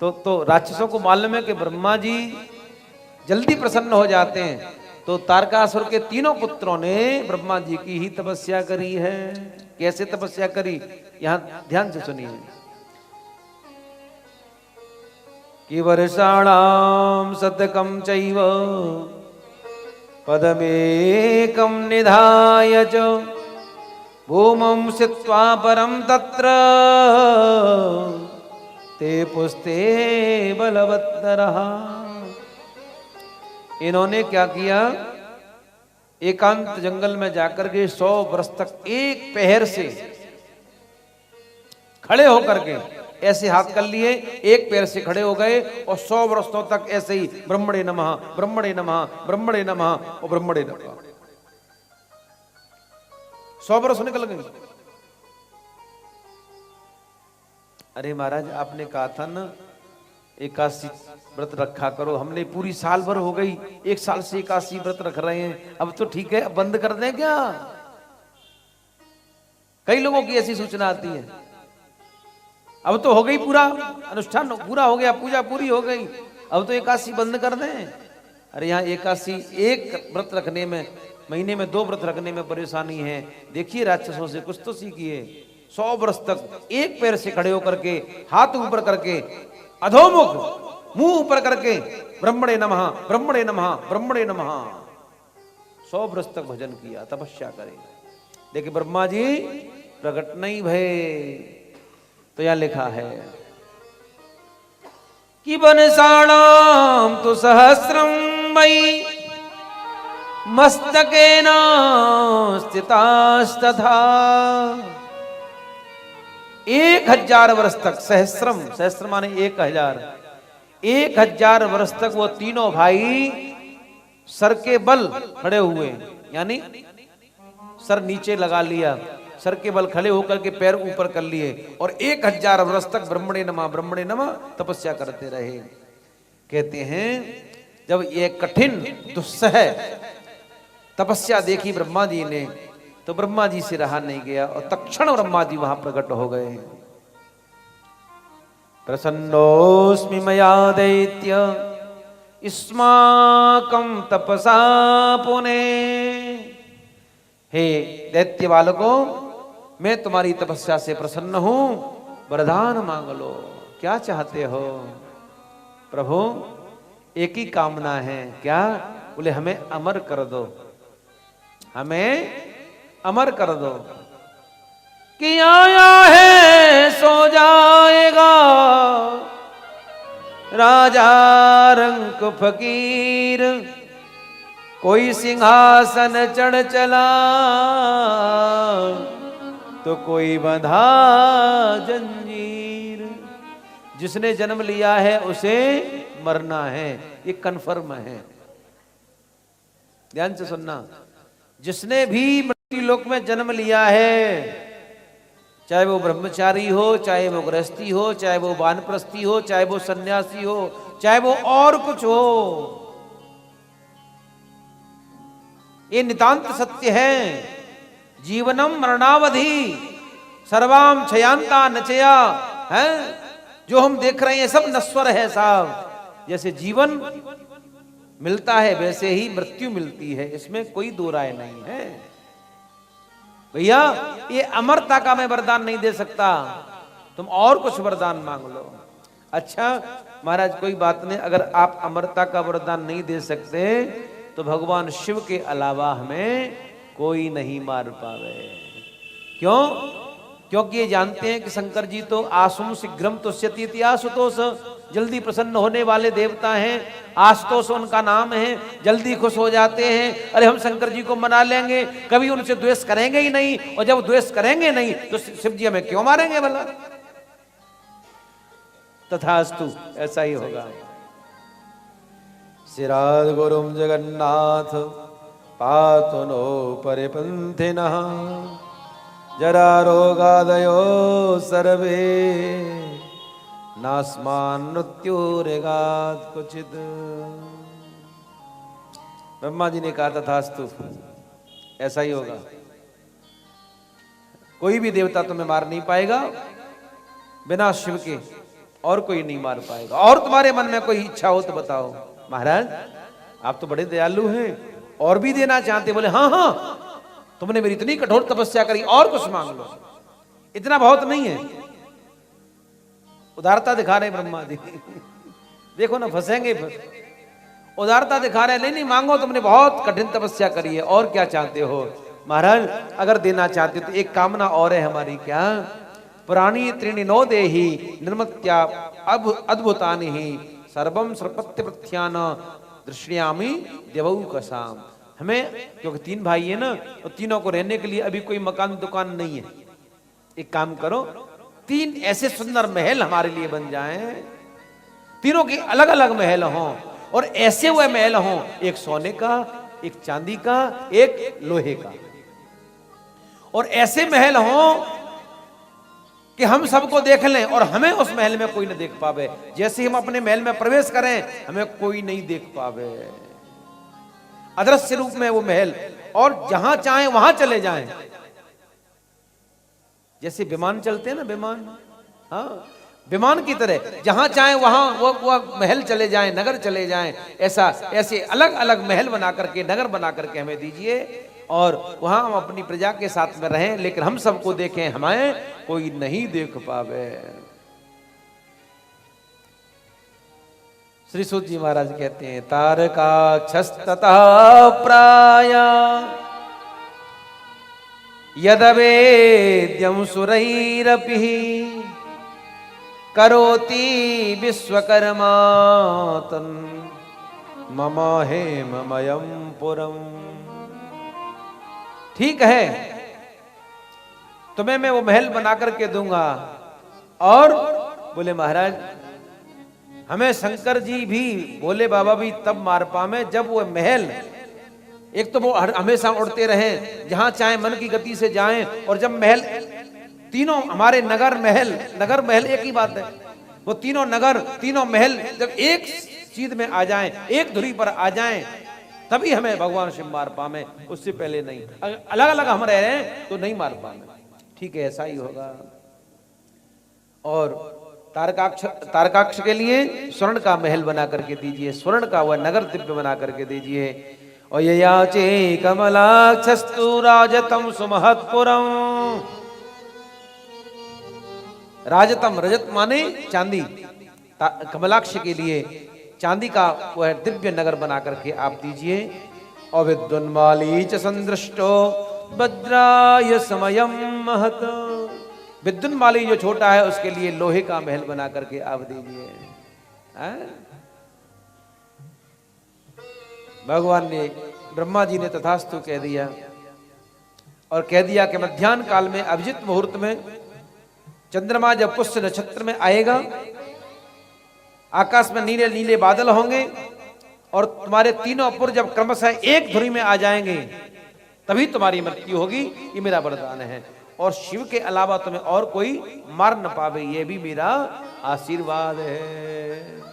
तो राक्षसों को मालूम है कि ब्रह्मा जी जल्दी प्रसन्न हो जाते हैं, तो तारकासुर के तीनों पुत्रों ने ब्रह्मा जी की ही तपस्या करी है। कैसे तपस्या करी, यहां ध्यान से सुनिए। कि वर्षाणाम शतकम चैव पदमेकं निधाय च भूमं स्थित्वा परं तत्र ते पुस्ते बलवत्तरः। इन्होंने क्या किया, एकांत जंगल में जाकर के 100 वर्ष तक एक पहर से खड़े होकर के ऐसे हाथ कर लिए, एक पैर से खड़े हो गए और 100 वर्षों तक ऐसे ही ब्रह्मणे नमः ब्रह्मणे नमः ब्रह्मणे नमः और ब्रह्मणे नमः। 100 वर्ष निकल गए। अरे महाराज आपने कहा था ना एकादशी व्रत रखा करो, हमने पूरी साल भर हो गई, 1 साल से एकादशी व्रत रख रहे हैं, अब तो ठीक है, अब बंद कर दें क्या? कई लोगों की ऐसी सूचना आती है, अब तो हो गई, पूरा अनुष्ठान पूरा हो गया, पूजा पूरी हो गई, अब तो एकादशी बंद कर दें। अरे यहाँ एकादशी एक व्रत रखने में, महीने में 2 व्रत रखने में परेशानी है। देखिए राक्षसों से कुछ तो सीखिए। 100 वर्ष तक एक पैर से खड़े होकर के, हाथ ऊपर करके, अधोमुख मुंह ऊपर करके ब्रह्मणे नमः ब्रह्मणे नमः ब्रह्मणे नमः 100 वर्ष तक भजन किया, तपस्या करे। देखिए ब्रह्मा जी प्रकट नहीं भय। तो यहां लिखा है कि वनसाणाम तो सहस्रम मयि मस्तकेन स्थितास्तथा। 1000 वर्ष तक, सहस्रम, सहस्र माने 1000, 1000 वर्ष तक वो तीनों भाई सर के बल खड़े हुए, यानी सर नीचे लगा लिया, सर के बल खड़े होकर के पैर ऊपर कर लिए और 1000 वर्ष तक ब्रह्मणे नमः तपस्या करते रहे। कहते हैं जब ये कठिन दुस्सह तपस्या देखी ब्रह्मा जी ने, तो ब्रह्मा जी से रहा नहीं गया और तत्क्षण ब्रह्मा जी वहां प्रकट हो गए। प्रसन्नोस्मि मया दैत्य इस्माकं तपसा पुने। हे दैत्य बालकों, मैं तुम्हारी तपस्या से प्रसन्न हूं, वरदान मांग लो, क्या चाहते हो? प्रभु एक ही कामना है, क्या? बोले हमें अमर कर दो, हमें अमर कर दो। कि आया है सो जाएगा राजा रंक फकीर, कोई सिंहासन चढ़ चला तो कोई बंधा जंजीर। जिसने जन्म लिया है उसे मरना है, ये कन्फर्म है। ध्यान से सुनना, जिसने भी मृत्यु लोक में जन्म लिया है, चाहे वो ब्रह्मचारी हो, चाहे वो गृहस्थी हो, चाहे वो वानप्रस्थी हो, चाहे वो सन्यासी हो, चाहे वो और कुछ हो, ये नितांत सत्य है। जीवनम मरणावधि सर्वाम क्षयांता नचया है। जो हम देख रहे हैं सब नश्वर है साहब। जैसे जीवन मिलता है वैसे ही मृत्यु मिलती है, इसमें कोई दो राय नहीं है। भैया ये अमरता का मैं वरदान नहीं दे सकता, तुम और कुछ वरदान मांग लो। अच्छा महाराज कोई बात नहीं, अगर आप अमरता का वरदान नहीं दे सकते तो भगवान शिव के अलावा हमें कोई नहीं मार पावे। क्यों? क्योंकि ये जानते हैं कि शंकर जी तो आसुम शीघ्रम तुष्यति इति आशुतोष, जल्दी प्रसन्न होने वाले देवता हैं। आशुतोष उनका नाम है, जल्दी खुश हो जाते हैं। अरे हम शंकर जी को मना लेंगे, कभी उनसे द्वेष करेंगे ही नहीं, और जब द्वेष करेंगे नहीं तो शिव जी हमें क्यों मारेंगे भला? तथास्तु, ऐसा ही होगा। श्रीराज गुरुम जगन्नाथ पातु नो परिपन्थिनः, जरा रोगादयो सर्वे नास्मान मृत्युरेगात् क्वचित्। ब्रह्मा जी ने कहा तथास्तु, ऐसा ही होगा। कोई भी देवता तुम्हें मार नहीं पाएगा बिना शिव के। और कोई नहीं मार पाएगा। और तुम्हारे मन में कोई इच्छा हो तो बताओ। महाराज आप तो बड़े दयालु हैं, और भी देना चाहते? बोले हाँ हाँ, तुमने मेरी इतनी कठोर तपस्या करी, और कुछ मांग लो, इतना बहुत नहीं है। उदारता दिखा रहे ब्रह्मा जी। देखो ना, फंसेंगे फिर। उदारता दिखा रहे, नहीं नहीं मांगो, तुमने बहुत कठिन तपस्या करी है, और क्या चाहते हो? महाराज अगर देना चाहते तो एक कामना और है हमारी। क्या? पुराणी त्रीणि नो देहि निर्मत्या अब अद्भुतानि ही सर्वम सर्पत्य प्रत्यान दृश्यामी देवौ कसाम। हमें, क्योंकि 3 भाई है ना, तो तीनों को रहने के लिए अभी कोई मकान दुकान नहीं है। एक काम करो, 3 ऐसे सुंदर महल हमारे लिए बन जाएं, तीनों के अलग अलग महल हों, और ऐसे हुए महल हों, एक सोने का, एक चांदी का, एक लोहे का, और ऐसे महल हों कि हम सबको देख लें और हमें उस महल में कोई न देख पावे। जैसे हम अपने महल में प्रवेश करें, हमें कोई नहीं देख पावे, अदृश्य रूप में वो महल, और जहां चाहें वहां चले जाएं। जैसे विमान चलते हैं ना, विमान, हाँ, विमान की तरह जहां चाहें वहां वो महल चले जाएं, नगर चले जाएं। ऐसे अलग अलग महल बना करके, नगर बना करके हमें दीजिए, और वहां हम अपनी प्रजा के साथ में रहें, लेकिन हम सबको देखें, हमें कोई नहीं देख पावे। श्री सूत जी महाराज कहते हैं, तारकाक्षस्ततः प्राय यदवेद्यं सुरैरपि करोति विश्वकर्मा तन् मम हेममयं पुरम्। ठीक है, तुम्हें मैं वो महल बना करके दूंगा। और बोले महाराज हमें शंकर जी भी, भोले बाबा भी तब मार पावे जब वो महल, एक तो वो हमेशा उड़ते रहें, जहां चाहे मन की गति से जाएं, और जब महल, तीनों हमारे नगर महल एक ही बात है, वो तीनों नगर, तीनों महल जब एक चीज में आ जाएं, एक धुरी पर आ जाएं, तभी हमें भगवान शिव मार पावे, उससे पहले नहीं। अलग अलग हम रह रहे हैं तो नहीं मार पावे। ठीक है, ऐसा ही होगा। और तारकाक्ष के लिए स्वर्ण का महल बना करके दीजिए, स्वर्ण का वह नगर दिव्य बना करके दीजिए। और ययाचे कमलाक्षस्तु राजतम सुमहत्पुरम। राजतम, रजत माने चांदी, कमलाक्ष के लिए चांदी का वह दिव्य नगर बना करके आप दीजिए। और विद्वन्माली च संदृष्टो वज्राय समयम महत। विद्वन्माली जो छोटा है उसके लिए लोहे का महल बना करके आप दीजिए। भगवान ने, ब्रह्मा जी ने तथास्तु कह दिया, और कह दिया कि मध्याह्न काल में अभिजित मुहूर्त में चंद्रमा जब पुष्य नक्षत्र में आएगा, आकाश में नीले नीले बादल होंगे, और तुम्हारे तीनों पुर जब क्रमशः एक धुरी में आ जाएंगे, तभी तुम्हारी मृत्यु होगी। ये मेरा वरदान है, और शिव के अलावा तुम्हें और कोई मार न पावे, ये भी मेरा आशीर्वाद है।